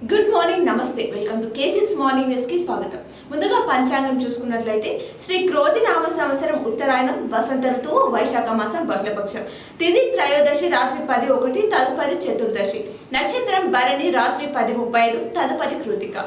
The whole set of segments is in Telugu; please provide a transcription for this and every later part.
గుడ్ మార్నింగ్, నమస్తే. Welcome to K6 morning news కి స్వాగతం. ముందుగా పంచాంగం చూసుకున్నట్లయితే శ్రీ క్రోధి నామ సంవత్సరం ఉత్తరాయణం, వసంత ఋతువు, వైశాఖ మాసం, బహుళపక్షం. తిథి త్రయోదశి రాత్రి 10:01, తదుపరి చతుర్దశి. నక్షత్రం భరణి రాత్రి 10:35, తదుపరి కృతిక.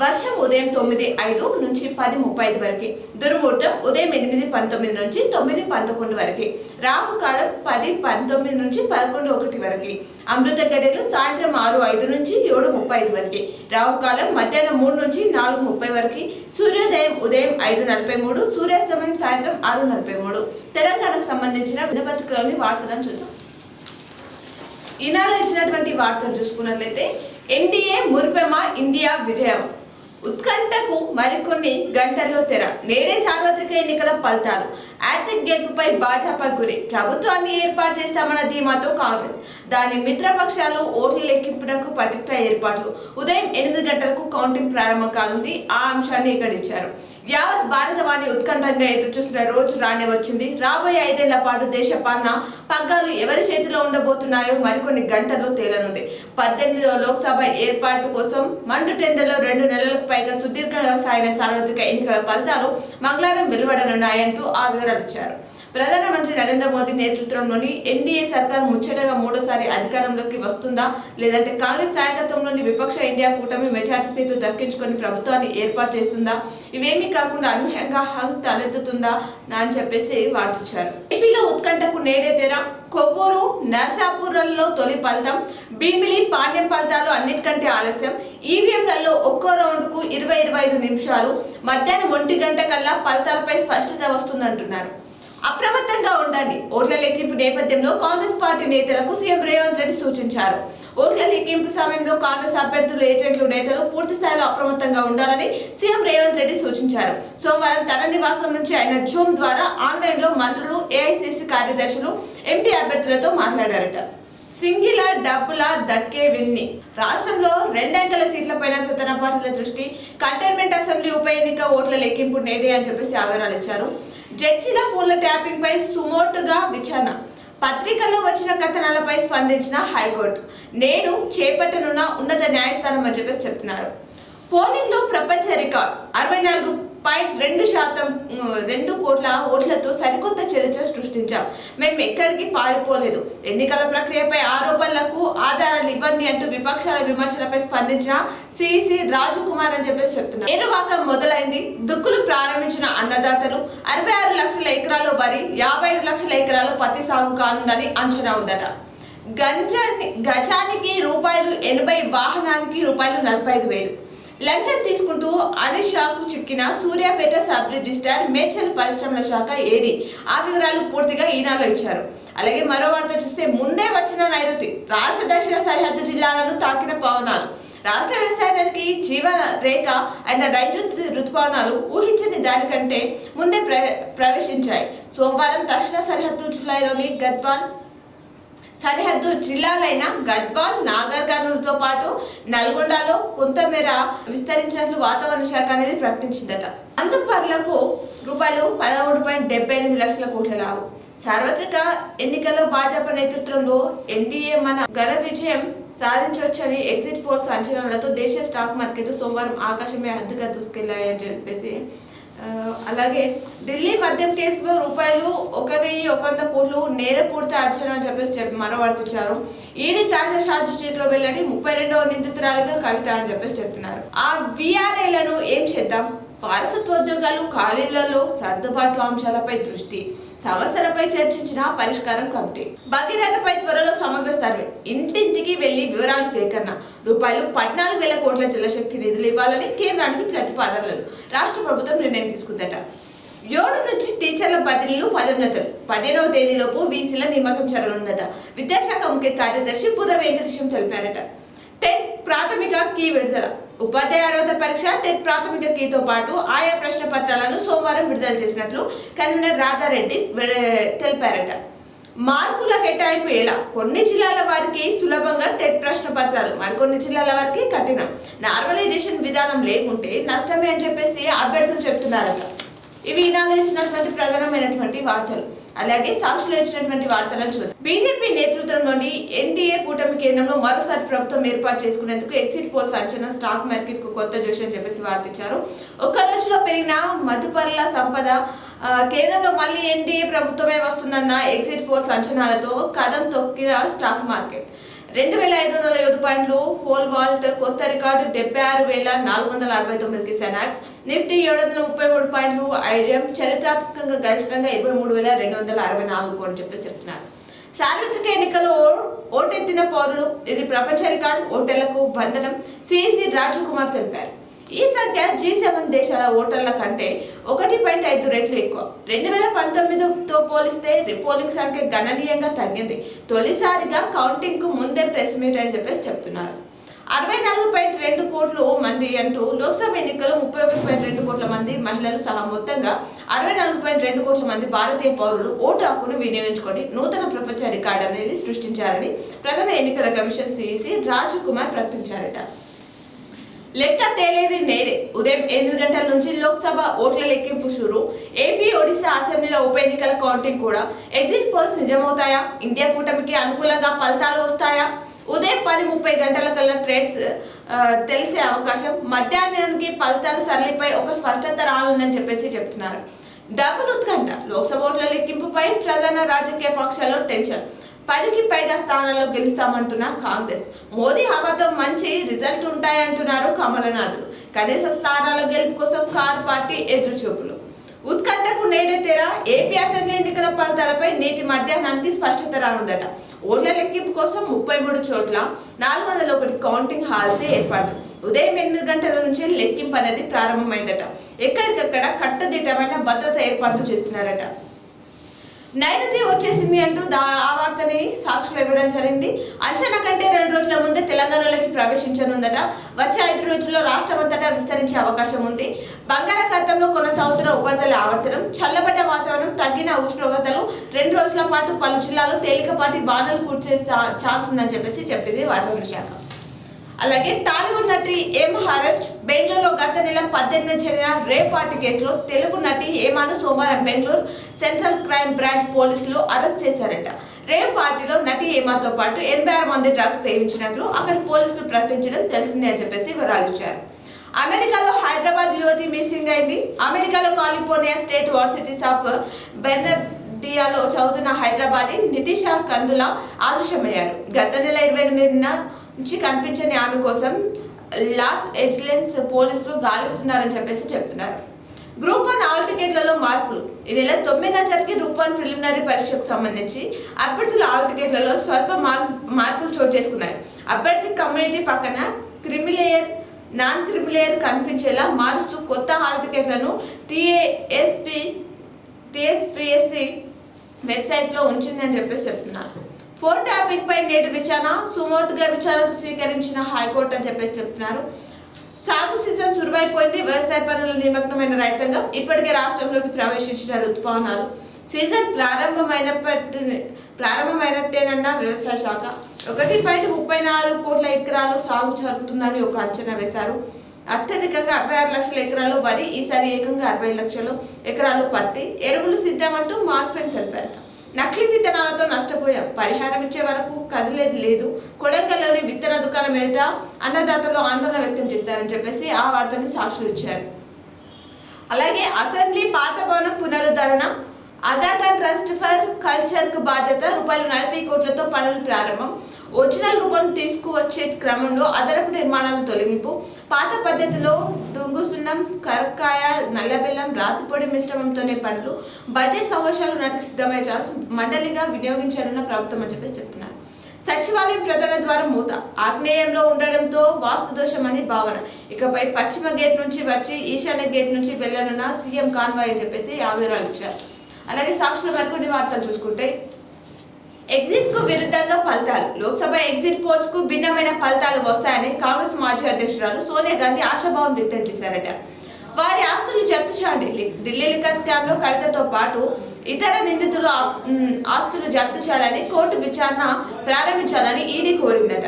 వర్షం ఉదయం 9:05 నుంచి 10:35 వరకు. దుర్ముహూర్తం ఉదయం 8:19 నుంచి 9:11 వరకు. రాహుకాలం 10:19 నుంచి 11:01 వరకు. అమృత గడియలు సాయంత్రం 6:05 నుంచి 7:35 వరకు. రాహుకాలం మధ్యాహ్నం 3 నుంచి 4:30 వరకు. సూర్యోదయం ఉదయం 5:43, సూర్యాస్తమయం సాయంత్రం 6:43. తెలంగాణకు సంబంధించిన దినపత్రికలోని వార్తలను చూద్దాం. ఈనాడు ఇచ్చినటువంటి వార్తలు చూసుకున్నట్లయితే ఎన్డీఏ మురిపెమ, ఇండియా విజయం. ఉత్కంఠకు మరికొన్ని గంటల్లో తెర. నేడే సార్వత్రిక ఎన్నికల ఫలితాలు. హ్యాట్రిక్ గెలుపుపై భాజపా గురి. ప్రభుత్వాన్ని ఏర్పాటు చేస్తామన్న ధీమాతో కాంగ్రెస్. దాని మిత్రపక్షాలు ఓట్ల లెక్కింపునకు పటిష్ట ఏర్పాట్లు. ఉదయం 8 గంటలకు కౌంటింగ్ ప్రారంభం కానుంది. ఆ అంశాన్ని ఇక్కడ ఇచ్చారు. యావత్ భారతవాణి ఉత్కంఠంగా ఎదురుచూస్తున్న రోజు రానే వచ్చింది. రాబోయే 5 ఏళ్ల పాటు దేశ పాలన పగ్గాలు ఎవరి చేతిలో ఉండబోతున్నాయో మరికొన్ని గంటల్లో తేలనుంది. 18వ లోక్సభ ఏర్పాటు కోసం మండు టెండర్లో 2 నెలలకు పైగా సుదీర్ఘంగా సాగిన సార్వత్రిక ఎన్నికల ఫలితాలు మంగళవారం వెలువడనున్నాయంటూ ఆ వివరాలు ఇచ్చారు. ప్రధానమంత్రి నరేంద్ర మోదీ నేతృత్వంలోని ఎన్డీఏ సర్కార్ ముచ్చటగా మూడోసారి అధికారంలోకి వస్తుందా, లేదంటే కాంగ్రెస్ నాయకత్వంలోని విపక్ష ఇండియా కూటమి మెజార్టీ సీట్లు దక్కించుకొని ప్రభుత్వాన్ని ఏర్పాటు చేస్తుందా, ఇవేమీ కాకుండా అనూహ్యంగా హంగ్ తలెత్తుతుందా అని చెప్పేసి వార్తించారు. ఏపీలో ఉత్కంఠకు నేడే తెర. కొవ్వూరు, నర్సాపూర్లలో తొలి ఫలితం. భీమిలి, పాణ్యం ఫలితాలు అన్నిటికంటే ఆలస్యం. ఈవీఎంలలో ఒక్కో రౌండ్కు 20-25 నిమిషాలు. మధ్యాహ్నం 1 గంట కల్లా ఫలితాలపై స్పష్టత వస్తుందంటున్నారు. అప్రమత్తంగా ఉండండి. ఓట్ల లెక్కింపు నేపథ్యంలో కాంగ్రెస్ పార్టీ నేతలకు సీఎం రేవంత్ రెడ్డి సూచించారు. ఓట్ల లెక్కింపు సమయంలో కాంగ్రెస్ అభ్యర్థులు, ఏజెంట్లు, నేతలు పూర్తి స్థాయిలో అప్రమత్తంగా ఉండాలని సీఎం రేవంత్ రెడ్డి సూచించారు. సోమవారం తన నివాసం నుంచి ఆయన జూమ్ ద్వారా ఆన్లైన్లో మంత్రులు, ఏఐసీసీ కార్యదర్శులు, ఎంపీ అభ్యర్థులతో మాట్లాడారట. సింగిల డబ్బుల దక్కే విన్ని. రాష్ట్రంలో 2 అంకెల సీట్లపైన ప్రధాన పార్టీల దృష్టి. కంటైన్మెంట్ అసెంబ్లీ ఉప ఎన్నిక ఓట్ల లెక్కింపు నేడే అని చెప్పేసి వివరాలు ఇచ్చారు. జడ్జిల ఫోన్ల ట్యాపింగ్ పై సుమోటుగా విచారణ. పత్రికల్లో వచ్చిన కథనాలపై స్పందించిన హైకోర్టు. నేడు చేపట్టనున్న ఉన్నత న్యాయస్థానం అని చెప్పేసి చెప్తున్నారు. పోలింగ్ లో ప్రపంచ రికార్డ్ 64.2%, 2 కోట్ల ఓట్లతో సరికొత్త చరిత్ర సృష్టించాం. మేము ఎక్కడికి పారిపోలేదు. ఎన్నికల ప్రక్రియపై ఆరోపణలకు ఆధారాలు ఇవ్వండి అంటూ విపక్షాల విమర్శలపై స్పందించిన సిసి రాజకుమార్ అని చెప్పేసి చెప్తున్నారు. ఏరువాక మొదలైంది. దుక్కులు ప్రారంభించిన అన్నదాతలు. 66 లక్షల ఎకరాలు వరి, 55 లక్షల ఎకరాలు పత్తి సాగు కానుందని అంచనా ఉందట. గజానికి ₹80, వాహనానికి ₹45,000 లంచం తీసుకుంటూ అనిషాకు చిక్కిన సూర్యాపేట సబ్ రిజిస్ట్రార్, మేడ్చల్ పరిశ్రమల శాఖ ఏడీ. ఆ వివరాలు పూర్తిగా ఈనాడులో ఇచ్చారు. అలాగే మరో వార్త చూస్తే ముందే వచ్చిన నైరుతి. రాష్ట్ర దక్షిణ సరిహద్దు జిల్లాలను తాకిన పవనాలు. రాష్ట్ర వ్యవసాయానికి జీవన రేఖ అయిన నైరుతి రుతుపవనాలు ఊహించని దానికంటే ముందే ప్రవేశించాయి. సోమవారం దక్షిణ సరిహద్దు జిల్లాలోని గద్వాల్ సరిహద్దు జిల్లాలైన గద్వాల్, నాగర్ కర్నూలుతో పాటు నల్గొండలో కొంతమేర విస్తరించినట్లు వాతావరణ శాఖ అనేది ప్రకటించిందట. అందుపర్లకు ₹13.78 లక్షల కోట్ల లాభం. సార్వత్రిక ఎన్నికల్లో భాజపా నేతృత్వంలో ఎన్డీఏ మన ఘన విజయం సాధించవచ్చని ఎగ్జిట్ పోల్స్ అంచనాలతో దేశ స్టాక్ మార్కెట్లు సోమవారం ఆకాశమే హద్దుగా దూసుకెళ్లాయని చెప్పేసి. అలాగే ఢిల్లీ మద్యం కేసులో ₹1,100 కోట్లు నేరపూర్తి అర్చన అని చెప్పేసి మరో వార్తించారు. ఈడీ తాజా ఛార్జ్ షీట్ లో వెల్లడి. 32వ నిందితురాలుగా కవిత అని చెప్పేసి చెప్తున్నారు. ఆ వీఆర్ఏలను ఏం చేద్దాం? వారసత్వోద్యోగాలు, ఖాళీలలో సర్దుబాటు అంశాలపై దృష్టి. సమస్యలపై చర్చించిన పరిష్కారం కమిటీ. భగీరథపై త్వరలో సమగ్ర సర్వే. ఇంటింటికి వెళ్లి వివరాలు సేకరణ. ₹14,000 కోట్ల జలశక్తి నిధులు ఇవ్వాలని కేంద్రానికి ప్రతిపాదనలు. రాష్ట్ర ప్రభుత్వం నిర్ణయం తీసుకుందట. 7 నుంచి టీచర్ల బదిలీలు, పదోన్నతులు. 15వ తేదీలోపు వీసీల నియామకం జరగనుందట. విద్యాశాఖ ముఖ్య కార్యదర్శి బుర్ర వెంకటేశం తెలిపారట. టెట్ ప్రాథమిక కీ విడుదల. ఉపాధ్యాయ అర్హత పరీక్ష, టెట్ ప్రాథమిక కీతో పాటు ఆయా ప్రశ్న పత్రాలను సోమవారం విడుదల చేసినట్లు కన్వీనర్ రాధారెడ్డి తెలిపారట. మార్కుల కేటాయింపు ఎలా? కొన్ని జిల్లాల వారికి సులభంగా టెట్ ప్రశ్న పత్రాలు, మరికొన్ని జిల్లాల వారికి కఠినం. నార్మలైజేషన్ విధానం లేకుంటే నష్టమే అని చెప్పేసి అభ్యర్థులు చెప్తున్నారట. ఇవి ఈనాడు ఇచ్చినటువంటి ప్రధానమైనటువంటి వార్తలు. అలాగే సాక్షులు ఇచ్చినటువంటి వార్తలను చూద్దాం. బీజేపీ నేతృత్వంలోని ఎన్డీఏ కూటమి కేంద్రంలో మరోసారి ప్రభుత్వం ఏర్పాటు చేసుకునేందుకు ఎగ్జిట్ పోల్స్ అంచనా స్టాక్ మార్కెట్ కు కొత్త జోష్ అని చెప్పేసి వార్త ఇచ్చారు. ఒక్క రోజులో పెరిగిన మదుపర్ల సంపద, కేంద్రంలో మళ్ళీ ఎన్డీఏ ప్రభుత్వమే వస్తుందన్న ఎగ్జిట్ పోల్స్ అంచనాలతో కదం తొక్కిన స్టాక్ మార్కెట్ 2507 పాయింట్లు ఫోల్ వాల్ట్ కొత్త రికార్డు 76,469కి సెనాక్స్, నిఫ్టీ 733 పాయింట్లు ఐడిఎం చరిత్రాత్మకంగా గరిష్టంగా 23,264 అని చెప్పేసి చెప్తున్నారు. సార్వత్రిక ఎన్నికల్లో ఓటెత్తిన పౌరులు, ఇది ప్రపంచ రికార్డు, ఓటర్లకు బంధనం సిఇసి రాజకుమార్ తెలిపారు. ఈ సంఖ్య G7 దేశాల ఓటర్ల కంటే 1.5 రెట్లు ఎక్కువ. 2019తో పోలిస్తే రిపోలింగ్ సంఖ్య గణనీయంగా తగ్గింది. తొలిసారిగా కౌంటింగ్ కు ముందే ప్రెస్ మీట్ అని చెప్పేసి చెప్తున్నారు. 64.2 కోట్ల మంది అంటూ లోక్సభ ఎన్నికల్లో 31.2 కోట్ల మంది మహిళలు సహా మొత్తంగా 64.2 కోట్ల మంది భారతీయ పౌరులు ఓటు హక్కును వినియోగించుకొని నూతన ప్రపంచ రికార్డు అనేది సృష్టించారని ప్రధాన ఎన్నికల కమిషన్ సిఇసి రాజకుమార్ ప్రకటించారట. లెక్క తేలేది నేడే. ఉదయం 8 గంటల నుంచి లోక్సభ ఓట్ల లెక్కింపు షురు. ఏపీ, ఒడిశా అసెంబ్లీల ఉప ఎన్నికల కౌంటింగ్ కూడా. Exit polls నిజమవుతాయా? ఇండియా కూటమికి అనుకూలంగా ఫలితాలు వస్తాయా? ఉదయం 10:30 గంటల కల్లా ట్రేడ్స్ తెలిసే అవకాశం. మధ్యాహ్నానికి ఫలితాల సరళిపై ఒక స్పష్టత రానుందని చెప్పేసి చెప్తున్నారు. డబుల్ ఉత్కంఠ. లోక్సభ ఓట్ల లెక్కింపుపై ప్రధాన రాజకీయ పక్షాల్లో టెన్షన్. 10కి పైగా స్థానాల్లో గెలుస్తామంటున్న కాంగ్రెస్. మోదీ హవాతో మంచి రిజల్ట్ ఉంటాయంటున్నారు కమలనాథులు. కనీస స్థానాల గెలుపు కోసం కారు పార్టీ ఎదురుచూపులు. ఉత్కంఠకు నేడే తెర. ఏపీ అసెంబ్లీ ఎన్నికల ఫలితాలపై నేటి మధ్యాహ్నానికి స్పష్టత రానుందట. ఓట్ల లెక్కింపు కోసం 33 చోట్ల 401 కౌంటింగ్ హాల్స్ ఏర్పాటు. ఉదయం 8 గంటల నుంచి లెక్కింపు అనేది ప్రారంభమైందట. ఎక్కడికక్కడ కట్టుదిట్టమైన భద్రత ఏర్పాట్లు చేస్తున్నారట. నైరుతి వచ్చేసింది అంటూ ఆ వార్తని సాక్షులు ఇవ్వడం జరిగింది. అంచనా కంటే 2 రోజుల ముందే తెలంగాణలోకి ప్రవేశించనుందట. వచ్చే 5 రోజుల్లో రాష్ట్రమంతటా విస్తరించే అవకాశం ఉంది. బంగాళాఖాతంలో కొనసాగుతున్న ఉపరితల ఆవర్తనం, చల్లబడ్డ వాతావరణం, తగ్గిన ఉష్ణోగ్రతలు 2 రోజుల పాటు పలు జిల్లాల్లో తేలికపాటి వానలు కురిసే ఛాన్స్ ఉందని చెప్పేసి చెప్పింది వాతావరణ శాఖ. అలాగే టాలీవుడ్ నటి హేమ అరెస్ట్. బెంగళూరులో గత నెల 18 జరిగిన రేప్ పార్టీ కేసులో తెలుగు నటి హేమను సోమవారం బెంగళూరు సెంట్రల్ క్రైమ్ బ్రాంచ్ పోలీసులు అరెస్ట్ చేశారట. రేప్ పార్టీలో నటి హేమతో పాటు 86 మంది డ్రగ్స్ సేవించినట్లు అక్కడి పోలీసులు ప్రకటించడం తెలిసిందే అని చెప్పేసి వివరాలు ఇచ్చారు. అమెరికాలో హైదరాబాద్ యువతి మిస్సింగ్ అయింది. అమెరికాలో కాలిఫోర్నియా స్టేట్ యూనివర్సిటీస్ ఆఫ్ బెర్నార్డియాలో చదువుతున్న హైదరాబాదీ నితిషా కందులా ఆదృశ్యమయ్యారు. గత నెల 28న నుంచి కనిపించని ఆమె కోసం లాస్ ఏంజెలస్ పోలీసులు గాలిస్తున్నారని చెప్పేసి చెప్తున్నారు. గ్రూప్ 1 ఆల్ టికెట్లలో మార్పులు. ఈ నెల 9న జరిగే గ్రూప్ 1 ప్రిలిమినరీ పరీక్షకు సంబంధించి అభ్యర్థుల ఆల్ టికెట్లలో స్వల్ప మార్పులు చోటు చేసుకున్నాయి. అభ్యర్థి కమ్యూనిటీ పక్కన క్రిమిలేయర్, నాన్ క్రిమిలేయర్ కనిపించేలా మారుస్తూ కొత్త హాల్ టికెట్లను టీఎస్పీఎస్సీ వెబ్సైట్లో ఉంచిందని చెప్పేసి చెప్తున్నారు. 4 ట్యాపింగ్ పై నేడు విచారణ. సుమోటుగా విచారణకు స్వీకరించిన హైకోర్టు అని చెప్పేసి చెప్తున్నారు. సాగు సీజన్ సురువైపోయింది. వ్యవసాయ పనుల నిమగ్నమైన రైతాంగం ఇప్పటికే రాష్ట్రంలోకి ప్రవేశించిన రుతుపవనాలు. సీజన్ ప్రారంభమైనట్టేనన్న వ్యవసాయ శాఖ. 1.34 కోట్ల ఎకరాలు సాగు జరుగుతుందని ఒక అంచనా వేశారు. అత్యధికంగా 66 లక్షల ఎకరాలు వరి, ఈసారి ఏకంగా 60 లక్షల ఎకరాలు పత్తి. ఎరువులు సిద్ధమంటూ మార్కెట్ తెలిపారట. నకిలీ విత్తనాలతో నష్టపోయాం, పరిహారం ఇచ్చే వరకు కదిలేది లేదు. కొడంగల్లోని విత్తన దుకాణం ఎదుట అన్నదాతలు ఆందోళన వ్యక్తం చేశారని చెప్పేసి ఆ వార్తని సాక్షులు ఇచ్చారు. అలాగే అసెంబ్లీ పాత భవనం పునరుద్ధరణ. అగాథా ట్రస్ట్ ఫర్ కల్చర్ కు బాధ్యత. ₹40 కోట్లతో పనులు ప్రారంభం. ఒరిజినల్ రూపం తీసుకువచ్చే క్రమంలో అదనపు నిర్మాణాల తొలగింపు. పాత పద్ధతిలో డుంగుసున్నం, కరక్కాయ, నల్లబెల్లం, రాతిపొడి మిశ్రమంతోనే పనులు. బడ్జెట్ సంవత్సరాలు నాటికి సిద్ధమయ్యే ఛాన్స్ మండలిగా వినియోగించాలన్న ప్రభుత్వం అని చెప్పేసి చెప్తున్నారు. సచివాలయం ప్రధాన ద్వారం మూత. ఆగ్నేయంలో ఉండడంతో వాస్తు దోషమని భావన. ఇకపై పశ్చిమ గేట్ నుంచి వచ్చి ఈశాన్య గేట్ నుంచి వెళ్లనున్న సీఎం కాన్వాయ్ అని చెప్పేసి ఆ వివరాలు ఇచ్చారు. అలాగే సాక్షుల మరికొన్ని వార్తలు చూసుకుంటే ఎగ్జిట్ కు విరుద్ధంగా ఫలితాలు. లోక్సభ ఎగ్జిట్ పోల్స్ కు భిన్నమైన ఫలితాలు వస్తాయని కాంగ్రెస్ మాజీ అధ్యక్షురాలు సోనియా గాంధీ ఆశాభావం వ్యక్తం చేశారట. వారి ఆస్తులు జప్తు చేయండి. ఢిల్లీ లిక్కర్ స్కామ్ లో కవితతో పాటు ఇతర నిందితులు ఆస్తులు జప్తు చేయాలని కోర్టు విచారణ ప్రారంభించాలని ఈడీ కోరిందట.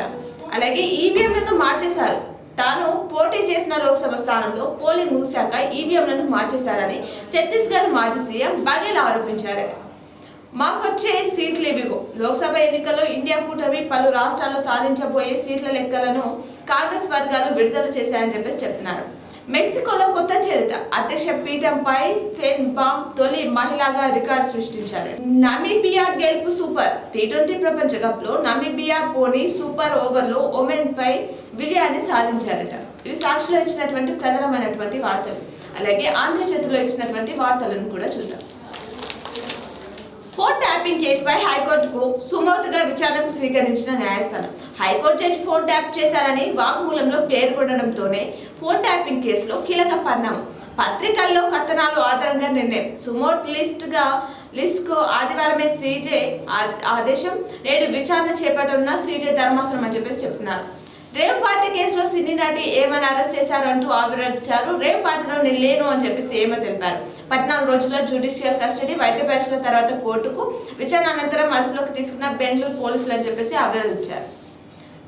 అలాగే ఈవీఎంలను మార్చేశారు. తాను పోటీ చేసిన లోక్సభ స్థానంలో పోలింగ్ ముగిశాక ఈవీఎంలను మార్చేశారని ఛత్తీస్గఢ్ మాజీ సీఎం బఘేల్ ఆరోపించారట. మాకొచ్చే సీట్లు ఇవిగో. లోక్సభ ఎన్నికల్లో ఇండియా కూటమి పలు రాష్ట్రాల్లో సాధించబోయే సీట్ల లెక్కలను కాంగ్రెస్ వర్గాలు విడుదల చేశాయని చెప్పేసి చెప్తున్నారు. మెక్సికోలో కొత్త చరిత్ర. అధ్యక్ష పీఠంపై ఫెన్ బామ్ తొలి మహిళగా రికార్డు సృష్టించారు. నమీబియా గెలుపు సూపర్. టీ20 ప్రపంచ కప్ లో నమీబియా పోనీ సూపర్ ఓవర్లో ఒమెన్ పై విజయాన్ని సాధించారట. ఇవి సాక్షిలో ఇచ్చినటువంటి ప్రధానమైనటువంటి వార్తలు. అలాగే ఆంధ్రజ్యోతిలో ఇచ్చినటువంటి వార్తలను కూడా చూద్దాం. ఫోన్ ట్యాపింగ్ కేసుపై హైకోర్టుకు సుమోటుగా విచారణకు స్వీకరించిన న్యాయస్థానం. హైకోర్టు జడ్జి ఫోన్ ట్యాప్ చేశారని వాగ్మూలంలో పేర్కొనడంతోనే ఫోన్ ట్యాపింగ్ కేసులో కీలక పరిణామం. పత్రికల్లో కథనాలు ఆధారంగా నిర్ణయం. సుమోట్ లిస్టుకు ఆదివారమే సీజే ఆదేశం. నేడు విచారణ చేపట్టనున్న సీజే ధర్మాసనం అని చెప్పేసి చెప్తున్నారు. రేవ్ పార్టీ కేసులో సినీ నటి ఏమని అరెస్ట్ చేశారు అంటూ ఆవిరించారు. రేవ్ పార్టీలో నేను లేను అని చెప్పేసి ఏమో తెలిపారు. 14 రోజుల జ్యుడిషియల్ కస్టడీ, వైద్య పరీక్షల తర్వాత కోర్టుకు, విచారణ అనంతరం అదుపులోకి తీసుకున్న బెంగళూరు పోలీసులు అని చెప్పేసి ఆవిరించారు.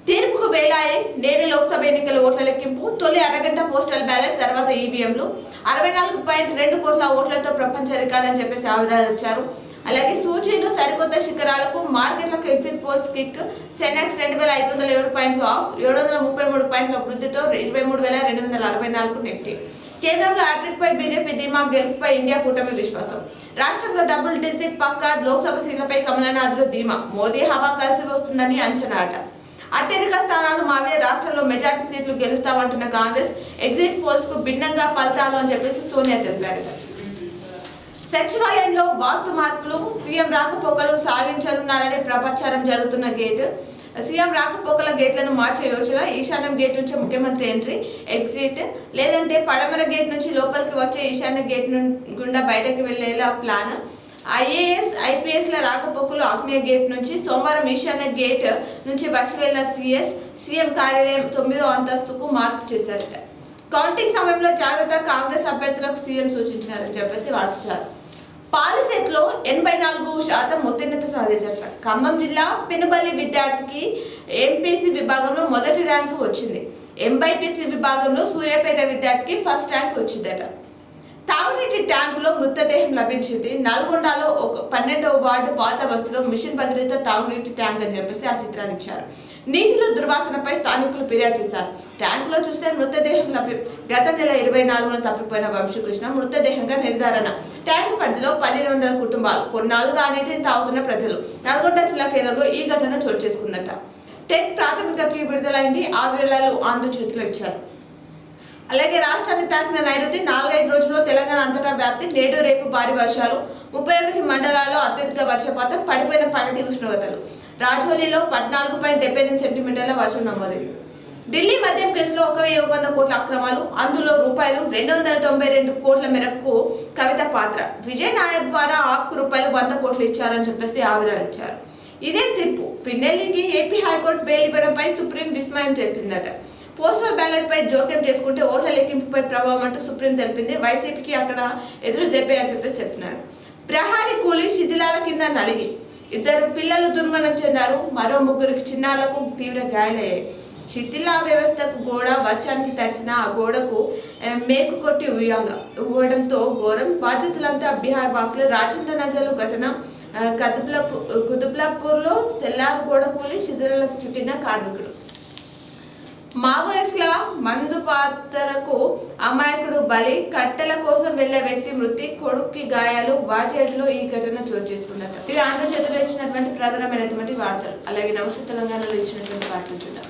తీర్పుకు వేలాయే. నేడే లోక్సభ ఎన్నికల ఓట్ల లెక్కింపు. తొలి అరగంట పోస్టల్ బ్యాలెట్, తర్వాత ఈవీఎంలు. 64.2 కోట్ల ఓట్లతో ప్రపంచ రికార్డు అని చెప్పేసి ఆవిరించారు. అలాగే సూచీలు సరికొత్త శిఖరాలకు. మార్కెట్లకు ఎగ్జిట్ పోల్స్ కిక్. సెనాక్స్ 2507 పాయింట్లు ఆఫ్, 733 పాయింట్ల వృద్ధితో 23,264 నిఫ్టీ. కేంద్రంలో హ్యాట్రిక్ పై బీజేపీ ధీమా. గెలుపుపై ఇండియా కూటమి విశ్వాసం. రాష్ట్రంలో డబుల్ డిజిట్ పక్కా. లోక్సభ సీట్లపై కమలనాథులు ధీమా. మోదీ హవా కలిసి వస్తుందని అంచనాట. అత్యధిక స్థానాలు మావే. రాష్ట్రంలో మెజార్టీ సీట్లు గెలుస్తామంటున్న కాంగ్రెస్. ఎగ్జిట్ పోల్స్ కు భిన్నంగా ఫలితాలు అని చెప్పేసి సోనియా తెలిపారు. సచివాలయంలో వాస్తు మార్పులు. సీఎం రాకపోకలు సాగించనున్నారని ప్రచారం జరుగుతున్న గేట్. సీఎం రాకపోకల గేట్లను మార్చే యోచన. ఈశాన్యం గేట్ నుంచి ముఖ్యమంత్రి ఎంట్రీ ఎగ్జిట్, లేదంటే పడమర గేట్ నుంచి లోపలికి వచ్చే ఈశాన్య గేట్ గుండా బయటకు వెళ్లేలా ప్లాన్. ఐఏఎస్ ఐపీఎస్ల రాకపోకలు ఆగ్నేయ గేట్ నుంచి. సోమవారం ఈశాన్య గేట్ నుంచి వచ్చి వెళ్లిన సీఎం కార్యాలయం 9వ అంతస్తుకు మార్పు చేశారట. కౌంటింగ్ సమయంలో జాగ్రత్త. కాంగ్రెస్ అభ్యర్థులకు సీఎం సూచించారని చెప్పేసి వార్తారు. పాలిసెట్లో 84% ఉత్తీర్ణత సాధించారు. ఖమ్మం జిల్లా పెనుబల్లి విద్యార్థికి ఎంపీసీ విభాగంలో మొదటి ర్యాంకు వచ్చింది. ఎంబైపీసీ విభాగంలో సూర్యాపేట విద్యార్థికి ఫస్ట్ ర్యాంక్ వచ్చిందట. తాగునీటి ట్యాంకులో మృతదేహం లభించింది. నల్గొండలో 12వ వార్డు పాత బస్సులో మిషన్ భగీరథ తాగునీటి ట్యాంక్ అని చెప్పేసి ఆ చిత్రాన్ని ఇచ్చారు. నీటిలో దుర్వాసనపై స్థానికులు ఫిర్యాదు చేశారు. ట్యాంకులో చూస్తే మృతదేహం గత నెల 24న తప్పిపోయిన వంశకృష్ణ మృతదేహంగా నిర్ధారణ. ట్యాంకు పరిధిలో 1500 కుటుంబాలు. కొన్నాళ్ళుగా ఆ నీటిని తాగుతున్న ప్రజలు. నల్గొండ జిల్లా కేంద్రంలో ఈ ఘటన చోటు చేసుకుందట. టెట్ ప్రాథమిక ఫీ విడుదలైంది. ఆ వివరాలు ఆంధ్రజ్యోతిలో ఇచ్చారు. అలాగే రాష్ట్రాన్ని తాకిన నైరుతి 4-5 రోజుల్లో తెలంగాణ అంతటా వ్యాప్తి. నేడు రేపు భారీ వర్షాలు. 31 మండలాల్లో అత్యధిక వర్షపాతం. పడిపోయిన పగటి ఉష్ణోగ్రతలు. రాజోలీలో 14.78 సెంటీమీటర్ల వర్షం నమోదైంది. ఢిల్లీ మద్యం కేసులో 1,100 కోట్ల అక్రమాలు. అందులో రూపాయలు 292 కోట్ల మేరకు కవిత పాత్ర. విజయ్ నాయర్ ద్వారా ఆప్కు రూపాయలు 100 కోట్లు ఇచ్చారని చెప్పేసి ఆవిరించారు. ఇదే తీర్పు. పిన్నెల్లికి ఏపీ హైకోర్టు బెయిల్ ఇవ్వడంపై సుప్రీం విస్మయం తెలిపిందట. పోస్టల్ బ్యాలెట్ పై జోక్యం చేసుకుంటే ఓట్ల లెక్కింపుపై ప్రభావం అంటూ సుప్రీం తెలిపింది. వైసీపీకి అక్కడ ఎదురు దెబ్బే అని చెప్పేసి చెప్తున్నారు. ప్రహారీ కూలీ శిథిలాల కింద నలిగి 2 పిల్లలు దుర్మరణం చెందారు. మరో 3 చిన్నారులకు తీవ్ర గాయాలయ్యాయి. శిథిల వ్యవస్థకు గోడ వర్షానికి తడిసిన ఆ గోడకు మేకు కొట్టి ఊగడంతో ఘోరం. బాధితులంతా బీహార్ వాసులు. రాజేంద్ర నగర్ ఘటన. కుతుబ్లాపూర్లో సెల్లార్ గోడ కూలి శిథిలాలకు చుట్టిన కార్మికుడు. మావోయిస్టుల మందు పాత్రకు అమాయకుడు బలి. కట్టెల కోసం వెళ్లే వ్యక్తి మృతి. కొడుక్కి గాయాలు. వాజేడులో ఈ ఘటన చోటు చేసుకుందట. ఇవి ఆంధ్రజ్యోతిలో ఇచ్చినటువంటి ప్రధానమైనటువంటి వార్తలు. అలాగే నమస్తే తెలంగాణలో ఇచ్చినటువంటి వార్తలు చూద్దాం.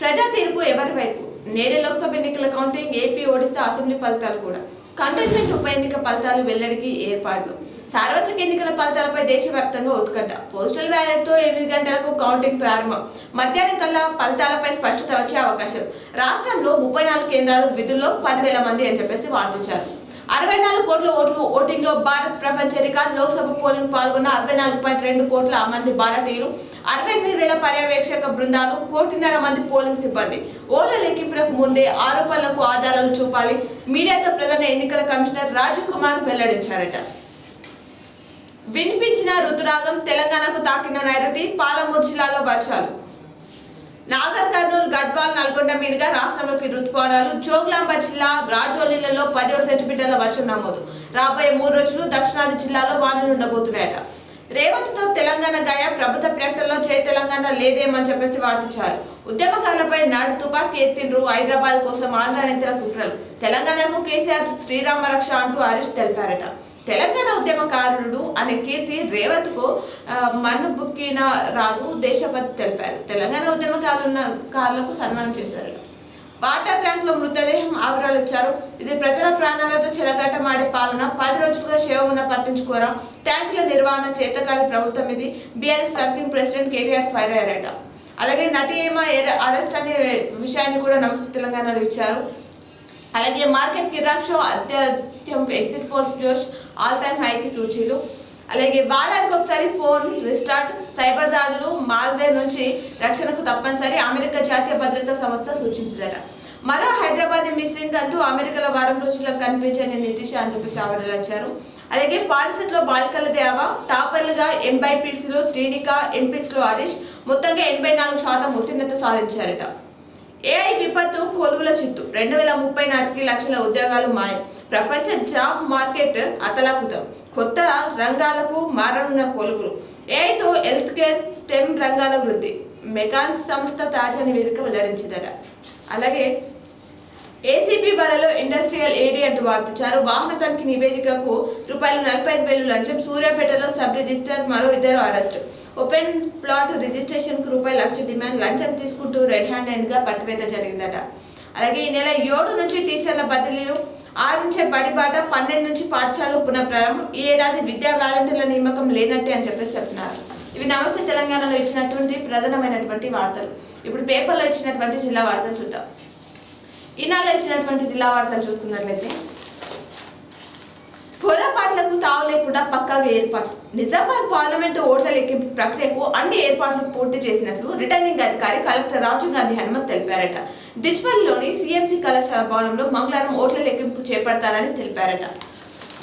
ప్రజా తీర్పు ఎవరి వైపు? నేడే లోక్సభ ఎన్నికల కౌంటింగ్. ఏపీ, ఒడిశా అసెంబ్లీ ఫలితాలు కూడా. కంటోన్మెంట్ ఉప ఎన్నిక ఫలితాలు వెల్లడికి ఏర్పాట్లు. సార్వత్రిక ఎన్నికల ఫలితాలపై దేశవ్యాప్తంగా ఉత్కంఠ. పోస్టల్ బ్యాలెట్ తో 8 గంటలకు కౌంటింగ్ ప్రారంభం. మధ్యాహ్నం కల్లా ఫలితాలపై స్పష్టత వచ్చే అవకాశం. రాష్ట్రంలో 34 కేంద్రాలు. విధుల్లో 10,000 మంది అని చెప్పేసి వార్తించారు. 64 కోట్ల ఓట్లు ఓటింగ్ లో భారత్ ప్రపంచ రికార్డు. లోక్సభ పోలింగ్ పాల్గొన్న 64.2 కోట్ల మంది భారతీయులు. 68,000 పర్యవేక్షక బృందాలు. 1.5 మంది పోలింగ్ సిబ్బంది. ఓట్ల లెక్కింపులకు ముందే ఆరోపణలకు ఆధారాలు చూపాలి. మీడియాతో ప్రధాన ఎన్నికల కమిషనర్ రాజీవ్ కుమార్ వెల్లడించారట. వినిపించిన రుతురాగం. తెలంగాణకు తాకిన నైరుతి. పాలమూరు జిల్లాలో వర్షాలు. నాగర్ కర్నూలు, గద్వాల్, నల్గొండ మీదుగా రాష్ట్రంలోకి రుతుపవనాలు. జోగులాంబ జిల్లా రాజోలీలలో 17 సెంటీమీటర్ల వర్షం నమోదు. రాబోయే 3 రోజులు దక్షిణాది జిల్లాలో వానలు ఉండబోతున్నాయట. రేవంత్తో తెలంగాణ గాయ. ప్రభుత్వ ప్రకటనలో జై తెలంగాణ లేదేమని చెప్పేసి వార్తించారు. ఉద్యమకారులపై నాడు తుపాకీ ఎత్తిండ్రు. హైదరాబాద్ కోసం ఆంధ్ర నేతల కుట్రలు. తెలంగాణకు కేసీఆర్ శ్రీరామ రక్ష అంటూ హరీష్ తెలిపారట. తెలంగాణ ఉద్యమకారుడు అనే కీర్తి రేవంత్ కు మన్ను బుక్కిన రాదు దేశపతి తెలిపారు. తెలంగాణ ఉద్యమకారులకు సన్మానం చేశారు. వాటర్ ట్యాంక్ లో మృతదేహం ఆవిరాలు ఇచ్చారు. ఇది ప్రజల ప్రాణాలతో చెలగట్టమాడే పాలన. 10 రోజులుగా శివమున్న పట్టించుకోరా. ట్యాంకుల నిర్వహణ చేతకాని ప్రభుత్వం ఇది. BRS working president KTR fire అయ్యారట. అలాగే నటి ఏమ అరెస్ట్ అనే విషయాన్ని కూడా నమస్తే తెలంగాణలో ఇచ్చారు. అలాగే మార్కెట్ కిరాక్ షో అత్యత్యం ఎగ్జిట్ పోల్స్ జోష్ ఆల్ టైమ్ హైకి సూచీలు. అలాగే వారానికి ఒకసారి ఫోన్ రీస్టార్ట్. సైబర్ దాడులు, మాల్వేర్ నుంచి రక్షణకు తప్పనిసరి. అమెరికా జాతీయ భద్రతా సంస్థ సూచించిందట. మరో హైదరాబాద్ మిస్సింగ్ అంటూ అమెరికాలో వారం రోజుల్లో కనిపించని నితీష్ అని చెప్పేసి ఆవిడలు వచ్చారు. అలాగే పాలిసెట్లో బాలికల దేవా. టాపర్లుగా ఎంబైపీసీలో శ్రీనిక, ఎంపీసీలో హరీష్. మొత్తంగా 84% ఉత్తీర్ణత సాధించారట. ఏఐ విపత్తు కొలువుల చిత్తు. 2030 నాటికి లక్షల ఉద్యోగాలు మాయం. ప్రపంచ జాబ్ మార్కెట్ అతలాకుతం. కొత్త రంగాలకు మారనున్న కొలువులు. ఏఐతో హెల్త్ కేర్, స్టెమ్ రంగాల వృద్ధి. మెకాన్స్ సంస్థ తాజా నివేదిక వెల్లడించిందట. అలాగే ఏసీపీ బలలో ఇండస్ట్రియల్ ఏడీ అంటూ వార్తించారు. వాహన తనిఖీ నివేదికకు ₹45,000 లంచం. సూర్యాపేటలో సబ్ రిజిస్టర్ మరో 2 అరెస్ట్. ఓపెన్ ప్లాట్ రిజిస్ట్రేషన్ కు ₹1,00,000 డిమాండ్. లంచం తీసుకుంటూ రెడ్ హ్యాండెడ్ గా పట్టువేత జరిగిందట. అలాగే ఈ నెల 7 నుంచి టీచర్ల బదిలీలు. 6 నుంచి బడిబాట. 12 నుంచి పాఠశాలలు పునఃప్రారంభం. ఈ ఏడాది విద్యా వాలంటీర్ల నియామకం లేనట్టే అని చెప్పేసి చెప్తున్నారు. ఇవి నమస్తే తెలంగాణలో ఇచ్చినటువంటి ప్రధానమైనటువంటి వార్తలు. ఇప్పుడు పేపర్లో ఇచ్చినటువంటి జిల్లా వార్తలు చూద్దాం. ఈనాడులో ఇచ్చినటువంటి జిల్లా వార్తలు చూసుకున్నట్లయితే పొరపాట్లకు తావు లేకుండా పక్కాగా ఏర్పాట్లు. నిజామాబాద్ పార్లమెంటు ఓట్ల లెక్కింపు ప్రక్రియకు అన్ని ఏర్పాట్లు పూర్తి చేసినట్లు రిటర్నింగ్ అధికారి కలెక్టర్ రాజీవ్ గాంధీ హనుమత్ తెలిపారట. డిచ్పల్లిలోని సిఎంసి కళాశాల భవనంలో మంగళవారం ఓట్ల లెక్కింపు చేపడతారని తెలిపారట.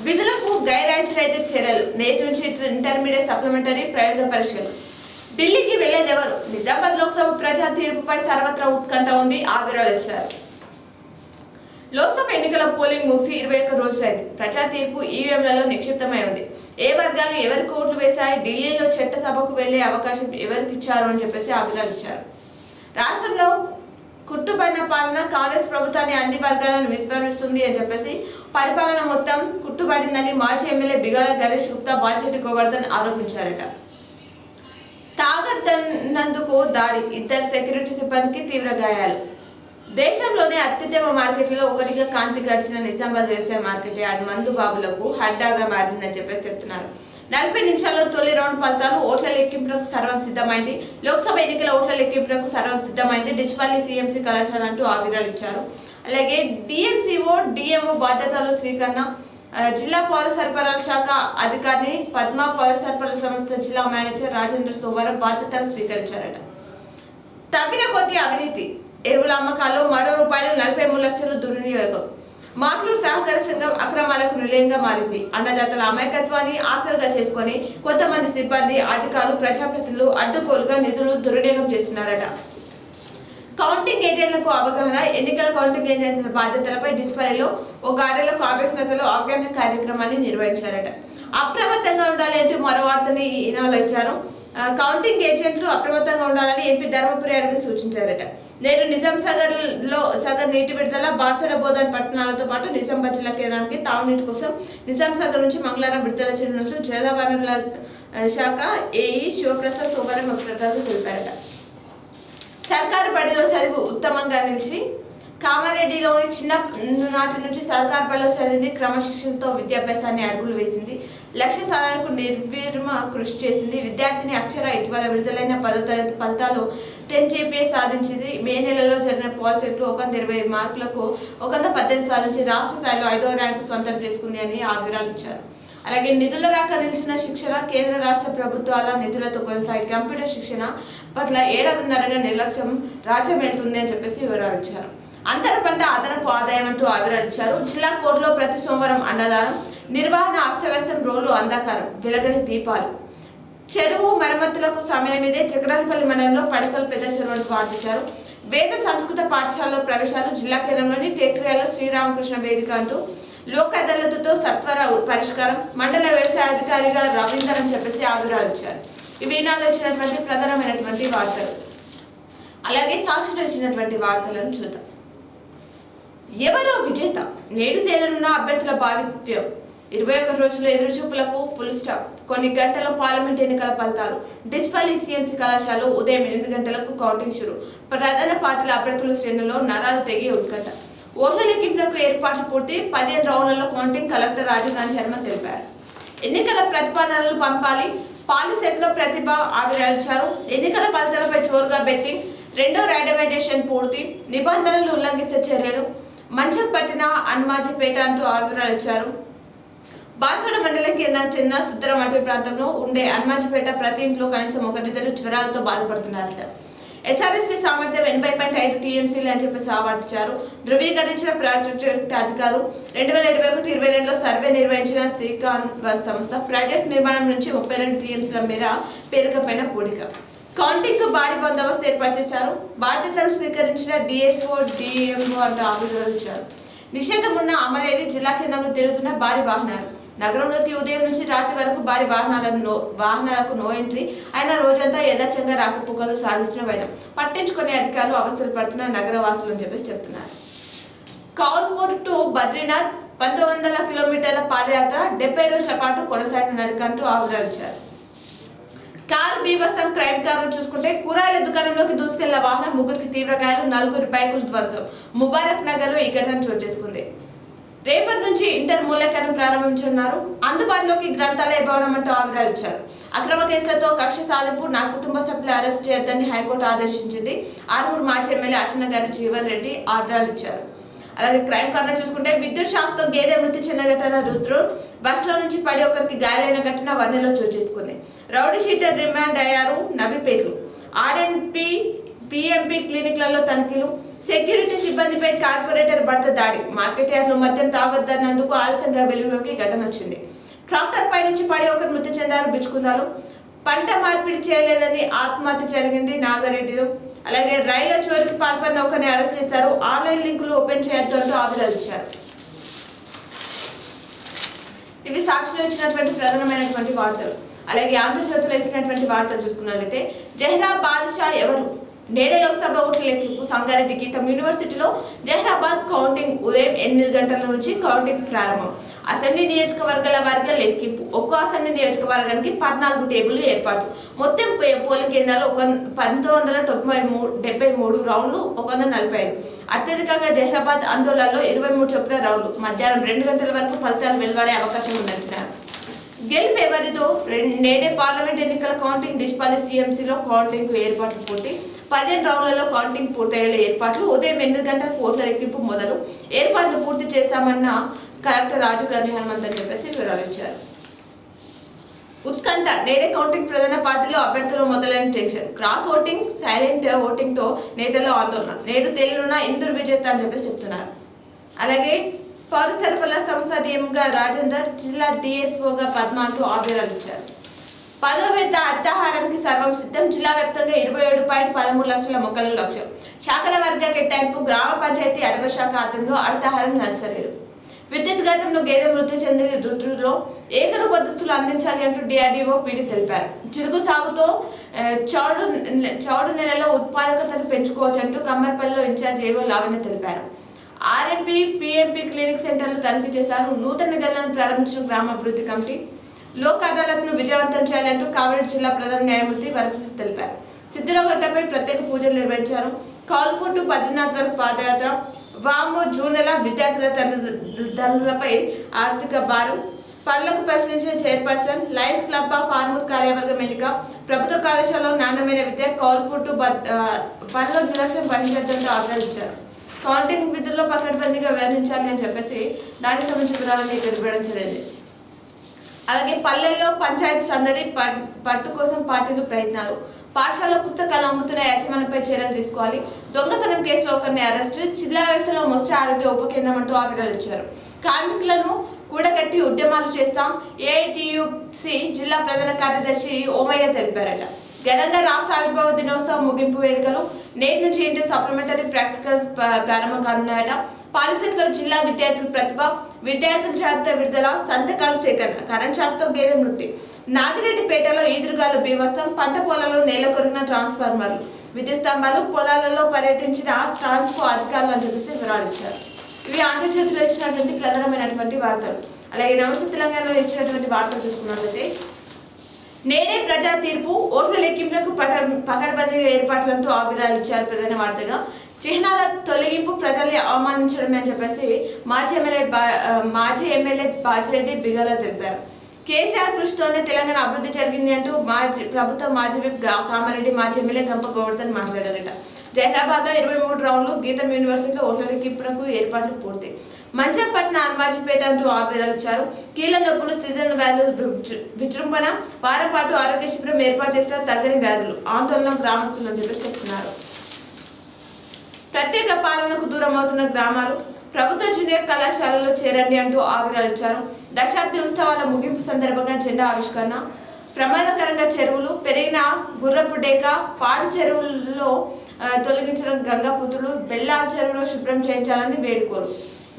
విధులకు గైర్హాజరైతే చర్యలు. నేటి నుంచి ఇంటర్మీడియట్ సప్లిమెంటరీ ప్రయోగ పరీక్షలు. ఢిల్లీకి వెళ్లేదెవరు? నిజామాబాద్ లోక్సభ ప్రజా తీర్పుపై సర్వత్రా ఉత్కంఠ ఉంది. ఆవిరాలు ఇచ్చారు. లోక్సభ ఎన్నికల పోలింగ్ ముగిసి 21 రోజులైంది. ప్రజా తీర్పు ఈవీఎంలలో నిక్షిప్తమై ఉంది. ఏ వర్గాలు ఎవరికి ఓట్లు వేశాయి, ఢిల్లీలో చట్టసభకు వెళ్లే అవకాశం ఎవరికి ఇచ్చారు అని చెప్పేసి ఆవిరాలు ఇచ్చారు. రాష్ట్రంలో కుట్టుబడిన పాలన. కాంగ్రెస్ ప్రభుత్వాన్ని అన్ని వర్గాలను విస్మరిస్తుంది అని చెప్పేసి పరిపాలన మొత్తం కుట్టుబడిందని మాజీ ఎమ్మెల్యే బిగాల గణేష్ గుప్తా, బాల్శెట్టి గోవర్ధన్ ఆరోపించారట. తాగద్దన్నందుకు దాడి. 2 సెక్యూరిటీ సిబ్బందికి తీవ్ర గాయాలు. దేశంలోనే అత్యుత్తమ మార్కెట్లలో ఒకటిగా కాంతి గడిచిన నిజామాబాద్ వ్యవసాయ మార్కెట్ యార్డ్ మందు బాబులకు హడ్డాగా మారిందని చెప్పేసి చెప్తున్నారు. 40 నిమిషాల్లో తొలి రౌండ్ ఫలితాలు. ఓట్ల లెక్కింపులకు సర్వం సిద్ధమైంది. లోక్సభ ఎన్నికల ఓట్ల లెక్కింపులకు సర్వం సిద్ధమైంది. డిచ్పల్లి సిఎంసి కళాశాల అంటూ ఆవిరాలు ఇచ్చారు. అలాగే డిఎన్సిఓ, డిఎంఓ బాధ్యతలు స్వీకరణ. జిల్లా పౌర సరఫరాల శాఖ అధికారిని పద్మ, పౌర సరఫరాల సంస్థ జిల్లా మేనేజర్ రాజేంద్ర సోమవారం బాధ్యతలు స్వీకరించారట. తగ్గిన కొద్ది అవినీతి. ఎరువుల అమ్మకాల్లో మరో ₹43 లక్షలు దుర్వినియోగం. మాక్లూరు సహకార సంఘం అక్రమాలకు నిలయంగా మారింది. అన్నదాతల అమాయకత్వాన్ని ఆసరుగా చేసుకుని కొంతమంది సిబ్బంది, అధికారులు, ప్రజాప్రతినిధులు అడ్డుకోలుగా నిధులు దుర్వినియోగం చేస్తున్నారట. కౌంటింగ్ ఏజెంట్లకు అవగాహన. ఎన్నికల కౌంటింగ్ ఏజెంట్ల బాధ్యతలపై డిచ్పల్లిలో ఓ గార్డెన్లో కాంగ్రెస్ నేతలు అవగాహన కార్యక్రమాన్ని నిర్వహించారట. అప్రమత్తంగా ఉండాలి అంటూ మరో వార్తని ఈనాడులో ఇచ్చారు. కౌంటింగ్ ఏజెంట్లు అప్రమత్తంగా ఉండాలని ఎంపీ ధర్మపురి అరవింద్ సూచించారట. నేడు నిజాం సాగర్ నీటి విడుదల. బాన్సడ, బోధన్ పట్టణాలతో పాటు నిజామాబాద్ జిల్లా కేంద్రానికి తాగునీటి కోసం నిజాం సాగర్ నుంచి మంగళవారం విడుదల చేయనున్నట్లు జల వనరుల శాఖ ఏఈ శివప్రసాద్ సోమవారం ఒక ప్రకటనలో తెలిపారట. సర్కారు బడిలో చదువు ఉత్తమంగా నిలిచి కామారెడ్డిలోని చిన్న నాటి నుంచి సర్కారు బడిలో చదివింది. క్రమశిక్షణతో విద్యాభ్యాసాన్ని అడుగులు వేసింది. లక్ష్య సాధనకు నిర్విరామ కృషి చేసింది. విద్యార్థిని అక్షర ఇటీవల విడుదలైన 10వ తరగతి ఫలితాలు 10 GPA సాధించింది. మే నెలలో జరిగిన పాలిసెట్లో 120 మార్కులకు 118 సాధించి రాష్ట్ర స్థాయిలో 5వ ర్యాంకు సొంతం చేసుకుంది అని ఆవిరాలు ఇచ్చారు. అలాగే నిధుల రాక నిలిచిన శిక్షణ. కేంద్ర రాష్ట్ర ప్రభుత్వాల నిధులతో కొనసాగే కంప్యూటర్ శిక్షణ పట్ల 7.5గా నిర్లక్ష్యం రాజ్యం వెళ్తుంది అని చెప్పేసి వివరాలు ఇచ్చారు. అంతర పంట అదనపు ఆదాయం అంటూ ఆవిరాలు ఇచ్చారు. జిల్లా కోర్టులో ప్రతి సోమవారం అన్నదానం. నిర్వహణ అస్తవ్యస్తం. రోడ్లు అంధకారం. వెలగని దీపాలు. చెరువు మరమ్మతులకు సమయం ఇదే. చక్రాలపల్లి మండలంలో పడకలు పెద్ద చెరువును పాటించారు. వేద సంస్కృత పాఠశాలలో ప్రవేశాలు. జిల్లా కేంద్రంలోని టేక్రియాలో శ్రీరామకృష్ణ వేదిక అంటూ లోక్ అదాలత్తో సత్వర పరిష్కారం. మండల వ్యవసాయ అధికారిగా రవీందర్ అని చెప్పేసి ఆవిరాలు ఇచ్చారు. ఇవి ఈనాడు వచ్చినటువంటి ప్రధానమైనటువంటి వార్తలు. అలాగే సాక్షిలో ఇచ్చినటువంటి వార్తలను చూద్దాం. ఎవరో విజేత, నేడు తేలనున్న అభ్యర్థుల భావిత్యం. 21 రోజుల ఎదురుచూపులకు ఫుల్ స్టాప్. కొన్ని గంటల పార్లమెంట్ ఎన్నికల ఫలితాలు. డిస్పల్లి సిఎంసి కళాశాలలో ఉదయం 8 గంటలకు కౌంటింగ్ షురు. ప్రధాన పార్టీల అభ్యర్థుల శ్రేణుల్లో నరాలు తెగి ఉత్కంఠ. ఓట్ల లెక్కింపులకు ఏర్పాట్లు పూర్తి. 15 రౌండ్లలో కౌంటింగ్. కలెక్టర్ రాజీవ్ గాంధీ హనుమంత్ తెలిపారు. ఎన్నికల ప్రతిపాదనలు పంపాలి. పాలిసెట్లో ప్రతిభ ఆవిరాల్చారు. ఎన్నికల ఫలితాలపై జోరుగా బెట్టింగ్. రెండో ర్యాండమైజేషన్ పూర్తి. నిబంధనలు ఉల్లంఘిస్తే చర్యలు. మంచం పట్టిన అన్మాజీపేట అంటూ ఆవిరాలిచ్చారు. బాన్సోడ మండలం కేంద్రానికి చెందిన సుత్తరం అటవీ ప్రాంతంలో ఉండే అన్మాజీపేట ప్రతి ఇంట్లో కనీసం ఒకరిద్దరు జ్వరాలతో బాధపడుతున్నారట. ఎస్ఆర్ఎస్పీ సామర్థ్యం 80.5 టీఎంసీలు అని చెప్పేసి ఆవార్టించారు. ధృవీకరించిన ప్రాజెక్ట్ అధికారులు 2021-22లో సర్వే నిర్వహించిన సీకాన్ సంస్థ ప్రాజెక్ట్ నిర్మాణం నుంచి 32 టీఎంసీల మేర పేరుకపోయిన పూడిక. కౌంటింగ్ కు భారీ బందోబస్తు ఏర్పాటు చేశారు. బాధ్యతలు స్వీకరించిన డిఎస్ఓ డిఎంఓ అంటూ ఆవిర్భవించారు. నిషేధం ఉన్న అమలేది. జిల్లా కేంద్రంలో తిరుగుతున్న భారీ వాహనాలు. నగరంలోకి ఉదయం నుంచి రాత్రి వరకు భారీ వాహనాలకు నో ఎంట్రీ. అయినా రోజంతా యథాచంగా రాకపోకలు సాగిస్తున్న వైనం పట్టించుకునే అధికారులు అవస్థలు పడుతున్న నగర వాసులు అని చెప్పేసి చెప్తున్నారు. కౌల్పూర్ టు బద్రీనాథ్ 1900 కిలోమీటర్ల పాదయాత్ర 70 రోజుల పాటు కొనసాగిన నడక అంటూ ఆవిర్భవించారు. కారు బీభత్సం. క్రైమ్ కారు చూసుకుంటే కూరగాయల దుకాణంలోకి దూసుకెళ్లిన వాహనం, 3కి తీవ్ర గాయాలు, 4 బైకులు ధ్వంసం. ముబారక్ నగర్ లో ఈ ఘటన చోటు చేసుకుంది. రేపటి నుంచి ఇంటర్ మూల్యాంకనం ప్రారంభించనున్నారు. అందుబాటులోకి గ్రంథాలయ భవనం అంటూ ఆవిరాలిచ్చారు. అక్రమ కేసులతో కక్ష సాధింపు. నా కుటుంబ సభ్యులు అరెస్ట్ చేయొద్దని హైకోర్టు ఆదేశించింది. ఆర్మూర్ మాజీ ఎమ్మెల్యే అర్చన గారి జీవన్ రెడ్డి ఆవిరాలిచ్చారు. అలాగే క్రైమ్ కారణం చూసుకుంటే విద్యుత్ షాక్ తో గేదె మృతి చెందిన ఘటన. రుద్రు బస్సులో నుంచి పడి ఒకరికి గాయాలైన ఘటన వర్ణిలో చోటు చేసుకుంది. రౌడీ షీటర్ రిమాండ్ అయ్యారు. నబీపేట్లు. ఆర్ఎన్పి పిఎంపి క్లినిక్లలో తనిఖీలు. సెక్యూరిటీ సిబ్బందిపై కార్పొరేటర్ భర్త దాడి. మార్కెట్ యార్డ్ లో మద్యం తాగొద్దన్నందుకు ఆలస్యంగా వెలుగులోకి ఘటన వచ్చింది. ట్రాక్టర్ పై నుంచి పడి ఒకరు మృతి చెందారు. బిచ్చుకుందాలు. పంట మార్పిడి చేయలేదని ఆత్మహత్య జరిగింది నాగారెడ్డిలో. అలాగే రైళ్ల చోరికి పాల్పడిన ఒకరిని అరెస్ట్ చేశారు. ఆన్లైన్ లింకులు ఓపెన్ చేయొద్దు అంటూ ఆవిరాలిచ్చారు. ఇవి సాక్షిలో ఇచ్చినటువంటి ప్రధానమైనటువంటి వార్తలు. అలాగే ఆంధ్రజ్యోతిలో ఇచ్చినటువంటి వార్తలు చూసుకున్నట్లయితే జహ్రాబాద్ షా ఎవరు? నేడే లోక్సభ ఓట్ల లెక్కింపు. సంగారెడ్డి గీతం యూనివర్సిటీలో జహ్రాబాద్ కౌంటింగ్. ఉదయం 8 గంటల నుంచి కౌంటింగ్ ప్రారంభం. అసెంబ్లీ నియోజకవర్గాల వర్గ లెక్కింపు. ఒక్కో అసెంబ్లీ నియోజకవర్గానికి 14 టేబుల్ ఏర్పాటు. మొత్తం పోలింగ్ కేంద్రాలు 1973 రౌండ్లు 145. అత్యధికంగా జహ్రాబాద్ ఆందోళనలో 23 చొప్పున రౌండ్లు. మధ్యాహ్నం 2 గంటల వరకు ఫలితాలు వెలువడే అవకాశం ఉందంటున్నారు. గెలుపు ఎవరితో? నేడే పార్లమెంట్ ఎన్నికల కౌంటింగ్. డిస్పల్లి సిఎంసిలో కౌంటింగ్ ఏర్పాట్లు పూర్తి. 15 రౌండ్లలో కౌంటింగ్ పూర్తయ్యే ఏర్పాట్లు. ఉదయం 8 గంటలకు ఓట్ల లెక్కింపు మొదలు. ఏర్పాట్లు పూర్తి చేశామన్న కలెక్టర్ రాజీవ్ గాంధీ హనుమంత్ అని చెప్పేసి వివరించారు. ఉత్కంఠ. నేడే కౌంటింగ్. ప్రధాన పార్టీలో అభ్యర్థులు మొదలైన tension. Cross voting, silent voting తో నేతల్లో ఆందోళన. నేడు తేలినున్న ఇందూరు విజేత అని చెప్పేసి చెప్తున్నారు. అలాగే పౌర సరఫరాల సంస్థ డిఎంగా రాజేందర్, జిల్లా డిఎస్ఓగా పద్మ అంటూ ఆవిరాలిచ్చారు. 10వ విడత హరితహారానికి సర్వం సిద్ధం. జిల్లా వ్యాప్తంగా 27.13 లక్షల మొక్కల లక్ష్యం. శాఖల వర్గ కేటాయింపు. గ్రామ పంచాయతీ అటవీ శాఖ ఆధ్వర్యంలో హరితహారం నర్సరీలు. విద్యుత్ ఘాతంలో గేదె మృతి చెందిన రుద్రులో ఏకరూప దుస్తులు అందించాలి అంటూ డిఆర్డీఓ పీడి తెలిపారు. చిరుగు సాగుతో చౌడు నెలలో ఉత్పాదకతను పెంచుకోవచ్చు అంటూ కమ్మర్పల్లిలో ఇన్ఛార్జ్ ఏవో లావణ్య తెలిపారు. ఆర్ఎన్పి పిఎంపి క్లినిక్ సెంటర్లు తనిఖీ చేశారు. నూతన గల్లను ప్రారంభించిన గ్రామాభివృద్ధి కమిటీ. లోక్ అదాలత్ను విజయవంతం చేయాలంటూ కామారెడ్డి జిల్లా ప్రధాన న్యాయమూర్తి వరప్రసాద్ తెలిపారు. సిద్ధిలోగట్టపై ప్రత్యేక పూజలు నిర్వహించారు. కౌల్పూర్ టు బద్రీనాథ్ వరకు పాదయాత్ర. వామో జూన్ నెల విద్యార్థుల తల్లిదండ్రులపై ఆర్థిక భారం. పనులకు పరిశీలించిన chairperson. Lions club of Armoor కార్యవర్గం ఎన్నిక. ప్రభుత్వ కళాశాలలో నాణ్యమైన విద్య. కౌల్పూర్ టు పనుల నిర్లక్ష్యం వహించడంతో ఆగ్రహించారు. కౌంటింగ్ విధుల్లో పకడ్బందీగా వ్యవహరించాలి అని చెప్పేసి దానికి సంబంధించిన వివరాలను ఇక్కడ ఇవ్వడం జరిగింది. అలాగే పల్లెల్లో పంచాయతీ సందడి. పట్టు కోసం పార్టీలు ప్రయత్నాలు. పాఠశాలలో పుస్తకాలు అమ్ముతున్న యాజమాన్యంపై చర్యలు తీసుకోవాలి. దొంగతనం కేసులో ఒకరిని అరెస్టు. జిల్లా వ్యవస్థలో మొసటి ఆరోగ్య ఉప కేంద్రం అంటూ ఆవిరాలిచ్చారు. కార్మికులను కూడగట్టి ఉద్యమాలు చేస్తాం ఏఐటియుసి జిల్లా ప్రధాన కార్యదర్శి ఓమయ్య తెలిపారట. ఘనంగా రాష్ట్ర ఆవిర్భావ దినోత్సవం ముగింపు వేడుకలు నేటి నుంచి ఇంటర్ సప్లిమెంటరీ ప్రాక్టికల్స్ ప్రారంభం కానున్నాయట. పాలిసెట్లో జిల్లా విద్యార్థుల ప్రతిభ, విద్యార్థుల జాబితా విడుదల, సంతకాలు సేకరణ, కరెంట్ షాక్తో గేదె మృతి, నాగిరెడ్డిపేటలో ఈదురుగాలు బీభత్సం, పంట పొలాల్లో నేల కొరిగిన ట్రాన్స్ఫార్మర్లు, విద్యుత్ స్తంభాలు, పొలాలలో పర్యటించిన ట్రాన్స్కో అధికారులు అని చెప్పేసి వివరాలు ఇచ్చారు. ఇవి ఆంధ్రజ్యోతిలో ఇచ్చినటువంటి ప్రధానమైనటువంటి వార్తలు. అలాగే నమస్తే తెలంగాణలో ఇచ్చినటువంటి వార్తలు చూసుకున్నట్లయితే నేడే ప్రజా తీర్పు, ఓట్ల లెక్కింపులకు పకడ్బందీగా ఏర్పాట్లంటూ ఆవిరాలు ఇచ్చారు. ప్రధాన వార్తగా చిహ్నాల తొలగింపు ప్రజల్ని అవమానించడమే అని చెప్పేసి మాజీ ఎమ్మెల్యే బాజిరెడ్డి బిగల తెలిపారు. కేసీఆర్ కృషితోనే తెలంగాణ అభివృద్ధి జరిగింది అంటూ ప్రభుత్వ మాజీ విప్ కామారెడ్డి మాజీ ఎమ్మెల్యే గంప గోవర్ధన్ మాట్లాడారట. జహీరాబాద్ లో 23 రౌండ్లు, గీతం యూనివర్సిటీలో ఓట్ల లెక్కింపునకు ఏర్పాట్లు పూర్తి. మంచర్పట్న అన్మాజీపేట అంటూ ఆవిరాలు ఇచ్చారు. కీళ్ల నొప్పులు, సీజన్ వ్యాధులు విజృంభణ, వారం పాటు ఆరోగ్య శిబిరం ఏర్పాటు చేసిన తగ్గని వ్యాధులు, ఆందోళన గ్రామస్తులు అని చెప్పేసి చెప్తున్నారు. ప్రత్యేక పాలనకు దూరం అవుతున్న గ్రామాలు, ప్రభుత్వ జూనియర్ కళాశాలలో చేరండి అంటూ ఆవిరాలు ఇచ్చారు. దశాబ్ది ఉత్సవాల ముగింపు సందర్భంగా జెండా ఆవిష్కరణ, ప్రమాదకరంగా చెరువులు, పెరిగిన గుర్రపు డేక, పాడు చెరువుల్లో తొలగించిన గంగాపుతులు, బెల్లాల చెరువులో శుభ్రం చేయించాలని వేడుకోలు,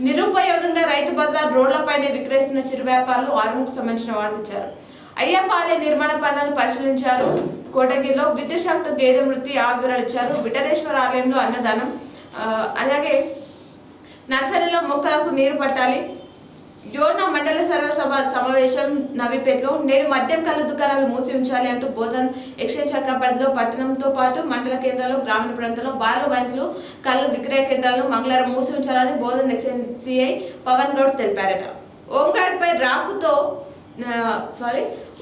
నిరుపయోగంగా రైతు బజార్ రోడ్లపైనే విక్రయిస్తున్న చిరు వ్యాపారులు, ఆరుముకు సంబంధించిన వార్త ఇచ్చారు. అయ్యపాలె నిర్మాణ పనులను పరిశీలించారు. కోటగిరిలో విద్యుత్ షాక్తో గేదె మృతి ఆవిరాలు ఇచ్చారు. విఠలేశ్వర ఆలయంలో అన్నదానం, అలాగే నర్సరీలో మొక్కలకు నీరు పట్టాలి. యోర్నా మండల సర్వసభ సమావేశం నవీపేటలో నేడు మద్యం కళ్ళు దుకాణాలు మూసి ఉంచాలి అంటూ బోధన్ ఎక్స్చేంజ్ శాఖ పరిధిలో పట్టణంతో పాటు మండల కేంద్రాల్లో, గ్రామీణ ప్రాంతాల్లో బార్లు, వైన్స్లు, కళ్ళు విక్రయ కేంద్రాలను మంగళవారం మూసి ఉంచాలని బోధన్ ఎక్స్చేంజ్ సిఐ పవన్ గౌడ్ తెలిపారట.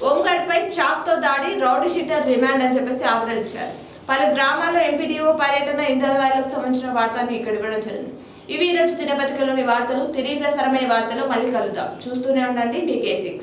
ఓంగాడ్పై చాక్తో దాడి, రౌడీ షీటర్ రిమాండ్ అని చెప్పేసి ఆవిరాలు ఇచ్చారు. పలు గ్రామాల్లో ఎంపీడీఓ పర్యటన, ఇంధన వాయులకు సంబంధించిన వార్తలను ఇక్కడ ఇవ్వడం జరిగింది. ఇవి ఈరోజు దినపత్రికలోని వార్తలు. తిరిగి ప్రసారమైన వార్తలు మళ్ళీ కలుద్దాం. చూస్తూనే ఉండండి మీ K6.